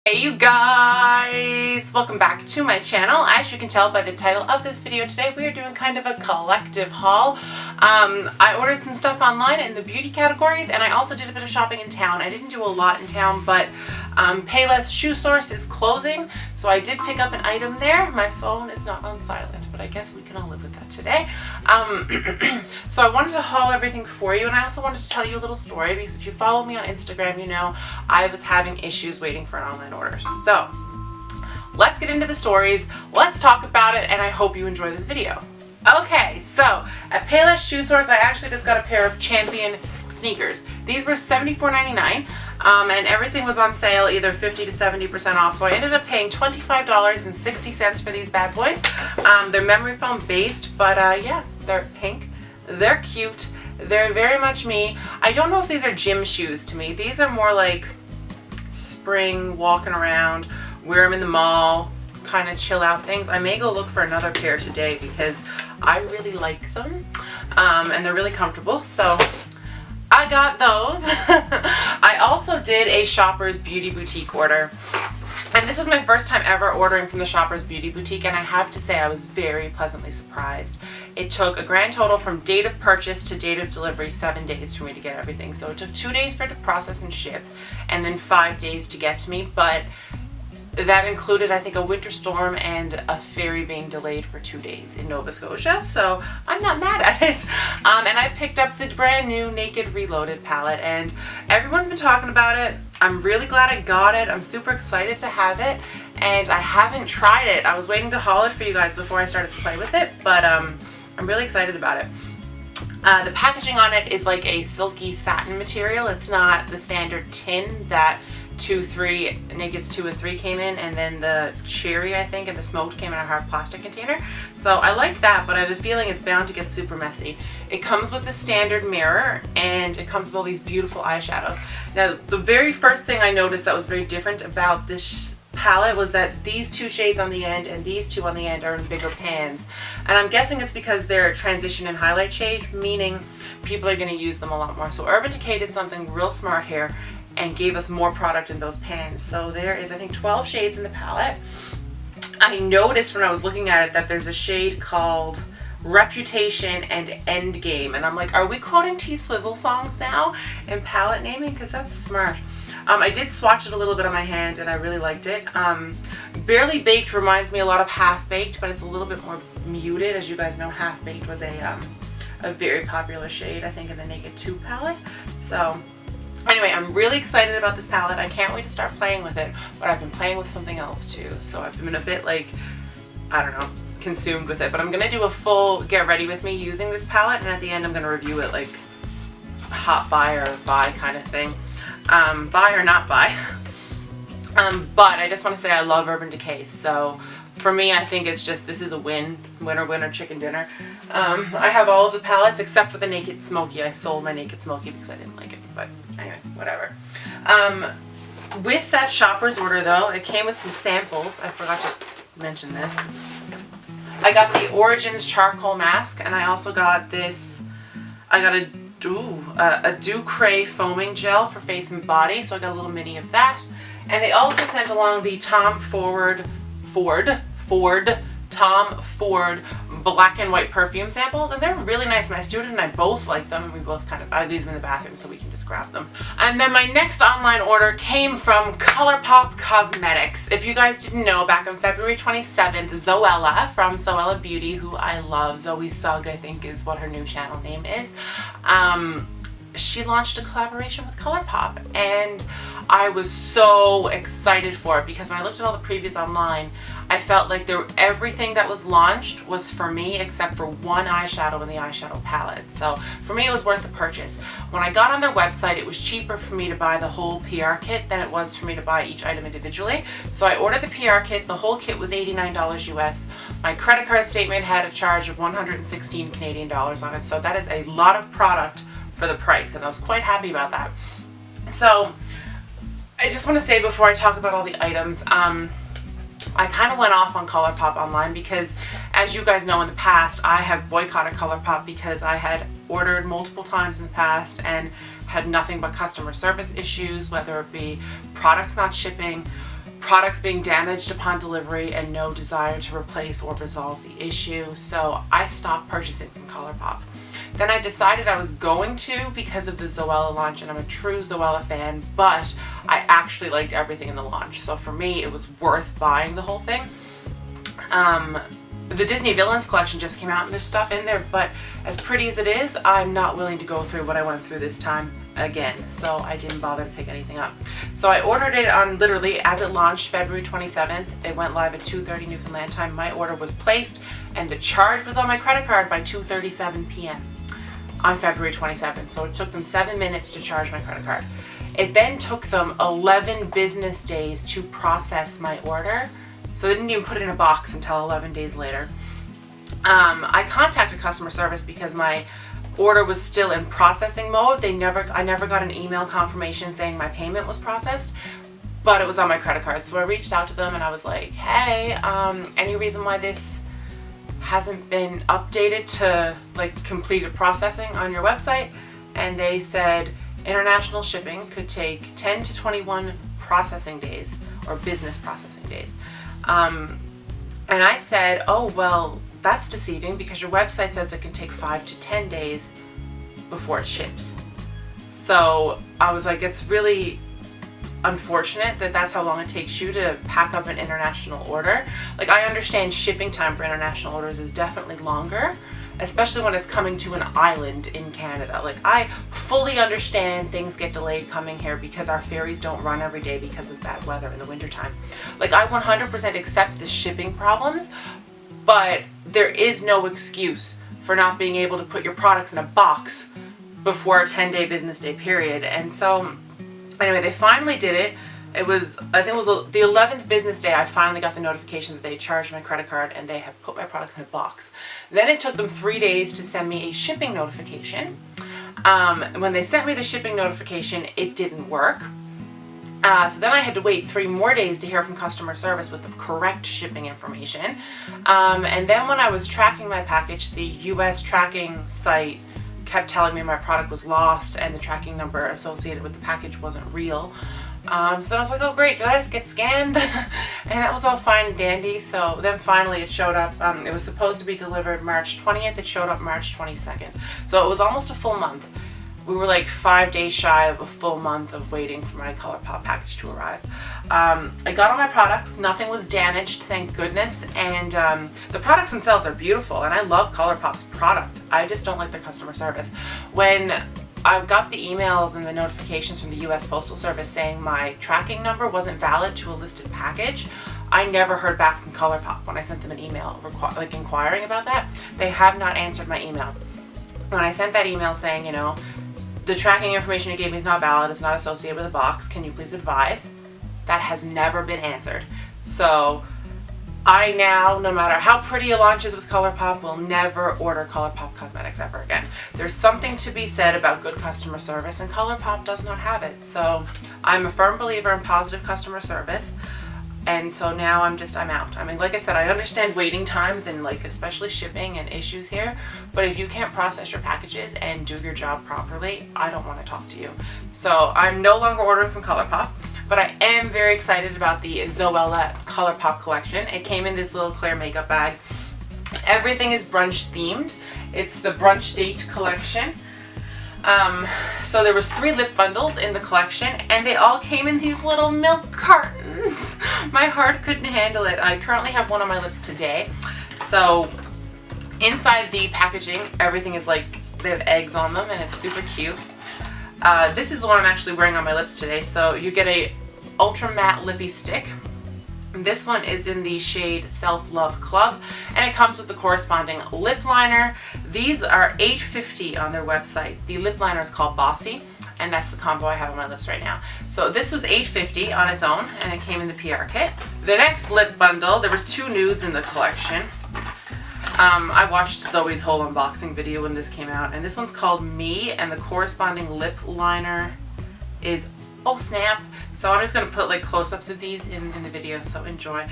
Hey you guys! Welcome back to my channel. As you can tell by the title of this video today, we are doing kind of a collective haul. I ordered some stuff online in the beauty categories, and I also did a bit of shopping in town. I didn't do a lot in town, but Payless Shoe Source is closing, so I did pick up an item there. My phone is not on silent, but I guess we can all live with that today. So I wanted to haul everything for you, and I also wanted to tell you a little story, because if you follow me on Instagram, you know I was having issues waiting for an online order. So let's get into the stories, let's talk about it, and I hope you enjoy this video. Okay, so at Payless Shoe Source, I actually just got a pair of Champion sneakers. These were $74.99, and everything was on sale, either 50 to 70% off, so I ended up paying $25.60 for these bad boys. They're memory foam based, but yeah, they're pink, they're cute, they're very much me. I don't know if these are gym shoes to me. These are more like spring, walking around, wear them in the mall, kind of chill out things. I may go look for another pair today because I really like them, and they're really comfortable, so I got those. I also did a Shoppers Beauty Boutique order, and this was my first time ever ordering from the Shoppers Beauty Boutique, and I have to say I was very pleasantly surprised. It took a grand total from date of purchase to date of delivery 7 days for me to get everything. So it took 2 days for it to process and ship, and then 5 days to get to me, but that included, I think, a winter storm and a ferry being delayed for 2 days in Nova Scotia, so I'm not mad at it. And I picked up the brand new Naked Reloaded palette, and everyone's been talking about it. I'm really glad I got it. I'm super excited to have it, and I haven't tried it. I was waiting to haul it for you guys before I started to play with it, but I'm really excited about it. The packaging on it is like a silky satin material. It's not the standard tin that Naked's 2 and 3 came in, and then the cherry, I think, and the smoked came in a hard plastic container. So I like that, but I have a feeling it's bound to get super messy. It comes with the standard mirror, and it comes with all these beautiful eyeshadows. Now, the very first thing I noticed that was very different about this palette was that these 2 shades on the end and these 2 on the end are in bigger pans, and I'm guessing it's because they're transition and highlight shade, meaning people are going to use them a lot more. So Urban Decay did something real smart here and gave us more product in those pans. So there is, I think, 12 shades in the palette. I noticed when I was looking at it that there's a shade called Reputation and Endgame, and I'm like, are we quoting T-Swizzle songs now in palette naming? Because that's smart. I did swatch it a little bit on my hand, and I really liked it. Barely Baked reminds me a lot of Half Baked, but it's a little bit more muted. As you guys know, Half Baked was a very popular shade, I think, in the Naked 2 palette. So anyway, I'm really excited about this palette. I can't wait to start playing with it, but I've been playing with something else too, so I've been a bit, like, I don't know, consumed with it. But I'm gonna do a full get ready with me using this palette, and at the end I'm gonna review it, like hot buy or buy kind of thing. Buy or not buy. But I just want to say I love Urban Decay, so for me, I think it's just, this is a win. Winner, winner, chicken dinner. I have all of the palettes except for the Naked Smoky. I sold my Naked Smoky because I didn't like it, but anyway, whatever. With that Shoppers order, though, it came with some samples. I forgot to mention this. I got the Origins Charcoal Mask, and I also got this, I got a Ducray foaming gel for face and body, so I got a little mini of that. And they also sent along the Tom Ford black and white perfume samples, and they're really nice. My student and I both like them, and we both kind of, I leave them in the bathroom so we can just grab them. And then my next online order came from ColourPop Cosmetics. If you guys didn't know, back on February 27th, Zoella from Zoella Beauty, who I love, Zoe Sugg I think is what her new channel name is, she launched a collaboration with ColourPop, and I was so excited for it because when I looked at all the previews online, I felt like everything that was launched was for me except for one eyeshadow in the eyeshadow palette. So for me, it was worth the purchase. When I got on their website, it was cheaper for me to buy the whole PR kit than it was for me to buy each item individually. So I ordered the PR kit. The whole kit was $89 US. My credit card statement had a charge of 116 Canadian dollars on it. So that is a lot of product for the price, and I was quite happy about that. So I just want to say before I talk about all the items, I kind of went off on ColourPop online because, as you guys know, in the past I have boycotted ColourPop because I had ordered multiple times in the past and had nothing but customer service issues, whether it be products not shipping, products being damaged upon delivery and no desire to replace or resolve the issue. So I stopped purchasing from ColourPop. Then I decided I was going to because of the Zoella launch, and I'm a true Zoella fan, but I actually liked everything in the launch. So for me, it was worth buying the whole thing. The Disney Villains collection just came out and there's stuff in there, but as pretty as it is, I'm not willing to go through what I went through this time again, so I didn't bother to pick anything up. So I ordered it on literally as it launched February 27th. It went live at 2:30 Newfoundland time. My order was placed and the charge was on my credit card by 2:37 p.m. on February 27th. So it took them 7 minutes to charge my credit card. It then took them 11 business days to process my order. So they didn't even put it in a box until 11 days later. I contacted customer service because my order was still in processing mode. I never got an email confirmation saying my payment was processed, but it was on my credit card. So I reached out to them and I was like, hey, any reason why this hasn't been updated to like completed processing on your website? And they said international shipping could take 10 to 21 processing days, or business processing days. And I said, oh, well, that's deceiving because your website says it can take 5 to 10 days before it ships. So I was like, it's really unfortunate that that's how long it takes you to pack up an international order. Like, I understand shipping time for international orders is definitely longer, especially when it's coming to an island in Canada. Like, I fully understand things get delayed coming here because our ferries don't run every day because of bad weather in the wintertime. Like, I 100% accept the shipping problems, but there is no excuse for not being able to put your products in a box before a 10-day business day period. And so anyway, they finally did it. It was, I think it was the 11th business day, I finally got the notification that they charged my credit card and they had put my products in a box. Then it took them 3 days to send me a shipping notification. When they sent me the shipping notification, it didn't work. So then I had to wait 3 more days to hear from customer service with the correct shipping information. And then when I was tracking my package, the US tracking site kept telling me my product was lost and the tracking number associated with the package wasn't real. So then I was like, oh great, did I just get scammed? And that was all fine and dandy. So then finally it showed up. It was supposed to be delivered March 20th. It showed up March 22nd. So it was almost a full month. We were like 5 days shy of a full month of waiting for my ColourPop package to arrive. I got all my products. Nothing was damaged, thank goodness. And the products themselves are beautiful, and I love ColourPop's product. I just don't like their customer service. When I got the emails and the notifications from the US Postal Service saying my tracking number wasn't valid to a listed package, I never heard back from ColourPop when I sent them an email like inquiring about that. They have not answered my email. When I sent that email saying, you know, the tracking information you gave me is not valid, it's not associated with a box, can you please advise? That has never been answered. So I now, no matter how pretty a launch is with ColourPop, will never order ColourPop cosmetics ever again. There's something to be said about good customer service, and ColourPop does not have it. So I'm a firm believer in positive customer service. And so now I'm out. I mean, like I said, I understand waiting times and like especially shipping and issues here, but if you can't process your packages and do your job properly, I don't want to talk to you. So I'm no longer ordering from ColourPop, but I am very excited about the Zoella ColourPop collection. It came in this little clear makeup bag. Everything is brunch themed. It's the brunch date collection. So there was 3 lip bundles in the collection, and they all came in these little milk cartons. My heart couldn't handle it. I currently have one on my lips today. So inside the packaging, everything is like, they have eggs on them, and it's super cute. This is the one I'm actually wearing on my lips today. So you get a ultra matte lippy stick. This one is in the shade Self Love Club, and it comes with the corresponding lip liner. These are $8.50 on their website. The lip liner is called Bossy, and that's the combo I have on my lips right now. So this was $8.50 on its own, and it came in the PR kit. The next lip bundle, there was 2 nudes in the collection. I watched Zoe's whole unboxing video when this came out, and this one's called Me, and the corresponding lip liner is, oh snap. So I'm just going to put like close-ups of these in the video, so enjoy.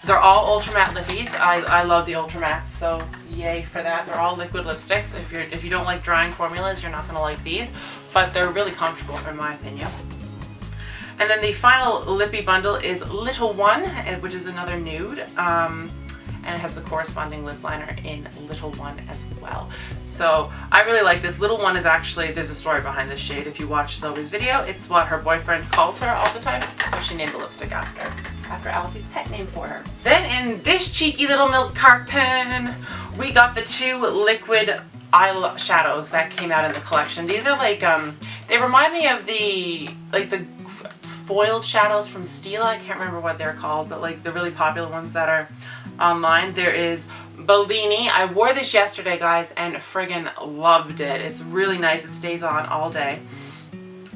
They're all ultra matte lippies. I love the ultra mattes, so yay for that. They're all liquid lipsticks. If you don't like drying formulas, you're not going to like these, but they're really comfortable in my opinion. And then the final lippy bundle is Little One, which is another nude. And it has the corresponding lip liner in Little One as well. So I really like this. Little One is actually, there's a story behind this shade. If you watch Zoe's video, it's what her boyfriend calls her all the time. So she named the lipstick after Alfie's pet name for her. Then in this cheeky little milk carton, we got the 2 liquid eyeshadows that came out in the collection. These are like, they remind me of the foiled shadows from Stila. I can't remember what they're called, but like the really popular ones that are online. There is Bellini. I wore this yesterday, guys, and friggin' loved it. It's really nice. It stays on all day.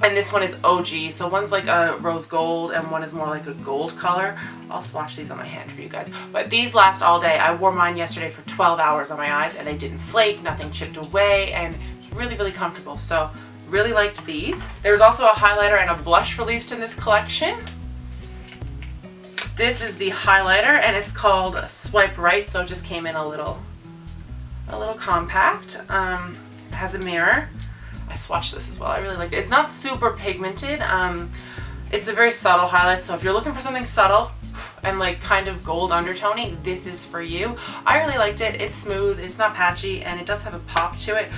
And this one is OG. So one's like a rose gold and one is more like a gold color. I'll swatch these on my hand for you guys. But these last all day. I wore mine yesterday for 12 hours on my eyes and they didn't flake, nothing chipped away, and it's really, really comfortable. So really liked these. There's also a highlighter and a blush released in this collection. This is the highlighter and it's called Swipe Right, so it just came in a little compact. It has a mirror. I swatched this as well. I really like it. It's not super pigmented. It's a very subtle highlight, so if you're looking for something subtle and like kind of gold undertone-y, this is for you. I really liked it. It's smooth, it's not patchy, and it does have a pop to it.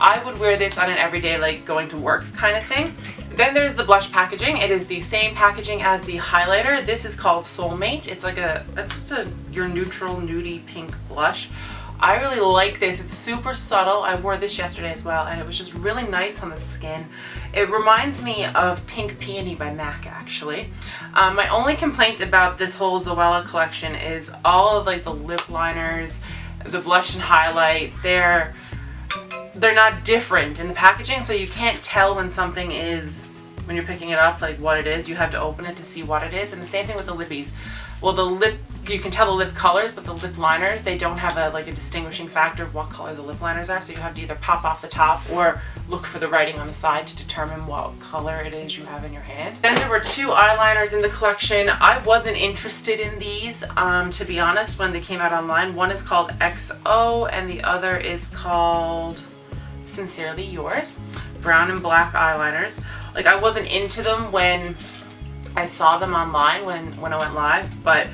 I would wear this on an everyday, like going to work kind of thing. Then there's the blush packaging. It is the same packaging as the highlighter. This is called Soulmate. It's like it's just your neutral nudie pink blush. I really like this. It's super subtle. I wore this yesterday as well, and it was just really nice on the skin. It reminds me of Pink Peony by MAC, actually. My only complaint about this whole Zoella collection is all of like the lip liners, the blush and highlight. They're not different in the packaging, so you can't tell when something is, when you're picking it up, like what it is. You have to open it to see what it is. And the same thing with the lippies. Well, the lip, you can tell the lip colors, but the lip liners, they don't have a distinguishing factor of what color the lip liners are, so you have to either pop off the top or look for the writing on the side to determine what color it is you have in your hand. Then there were 2 eyeliners in the collection. I wasn't interested in these, to be honest, when they came out online. One is called XO and the other is called Sincerely Yours. Brown and black eyeliners. Like, I wasn't into them when I saw them online when I went live, but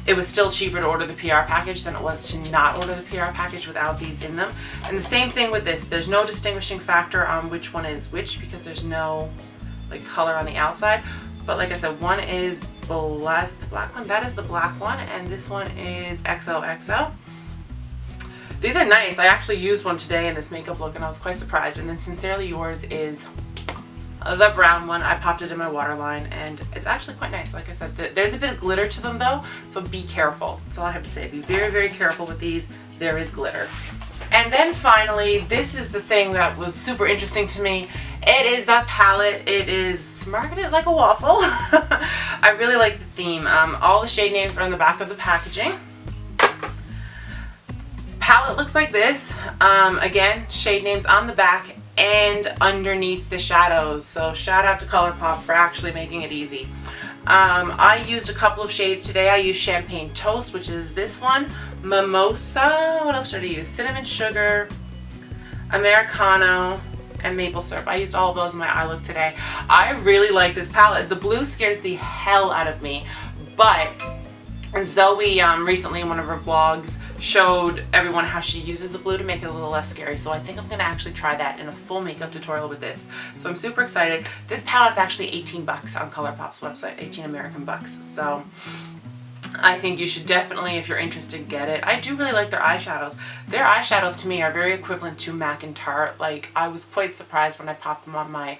it was still cheaper to order the PR package than it was to not order the PR package without these in them. And the same thing with this. There's no distinguishing factor on which one is which because there's no like color on the outside. But like I said, one is the black one. That is the black one, and this one is XOXO. These are nice. I actually used one today in this makeup look and I was quite surprised. And then Sincerely Yours is the brown one. I popped it in my waterline and it's actually quite nice. Like I said, there's a bit of glitter to them though, so be careful. That's all I have to say. Be very, very careful with these. There is glitter. And then finally, this is the thing that was super interesting to me. It is that palette. It is marketed like a waffle. I really like the theme. All the shade names are on the back of the packaging. Palette looks like this. Again, shade names on the back and underneath the shadows. So shout out to ColourPop for actually making it easy. I used a couple of shades today. I used Champagne Toast, which is this one, Mimosa, what else did I use? Cinnamon Sugar, Americano, and Maple Syrup. I used all of those in my eye look today. I really like this palette. The blue scares the hell out of me, but Zoe recently in one of her vlogs showed everyone how she uses the blue to make it a little less scary, so I think I'm going to actually try that in a full makeup tutorial with this. So I'm super excited. This palette's actually 18 bucks on ColourPop's website, 18 American bucks, so I think you should definitely, if you're interested, get it. I do really like their eyeshadows. Their eyeshadows to me are very equivalent to MAC and Tarte. Like, I was quite surprised when I popped them on my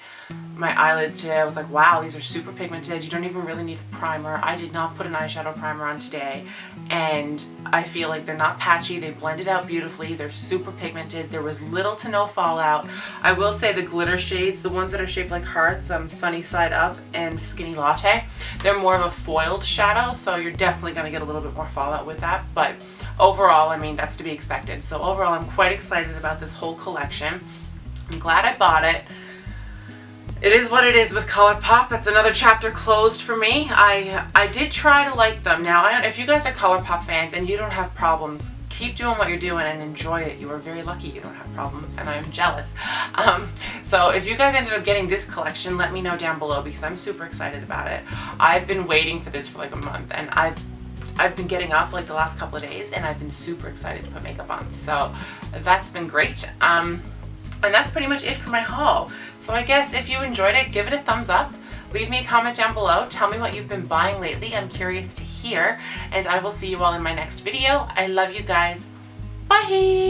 eyelids today. I was like, wow, these are super pigmented. You don't even really need a primer. I did not put an eyeshadow primer on today, and I feel like they're not patchy. They blended out beautifully. They're super pigmented. There was little to no fallout. I will say the glitter shades, the ones that are shaped like hearts, Sunny Side Up and Skinny Latte, they're more of a foiled shadow, so you're definitely going to get a little bit more fallout with that. But overall, I mean, that's to be expected. So overall, I'm quite excited about this whole collection. I'm glad I bought it. It is what it is with ColourPop. That's another chapter closed for me. I did try to like them. Now, if you guys are ColourPop fans and you don't have problems keep doing what you're doing and enjoy it. You are very lucky you don't have problems, and I'm jealous. So if you guys ended up getting this collection, let me know down below because I'm super excited about it. I've been waiting for this for like a month, and I've been getting up like the last couple of days, and I've been super excited to put makeup on. So that's been great. And that's pretty much it for my haul. So I guess if you enjoyed it, give it a thumbs up. Leave me a comment down below. Tell me what you've been buying lately. I'm curious to hear. And I will see you all in my next video. I love you guys. Bye!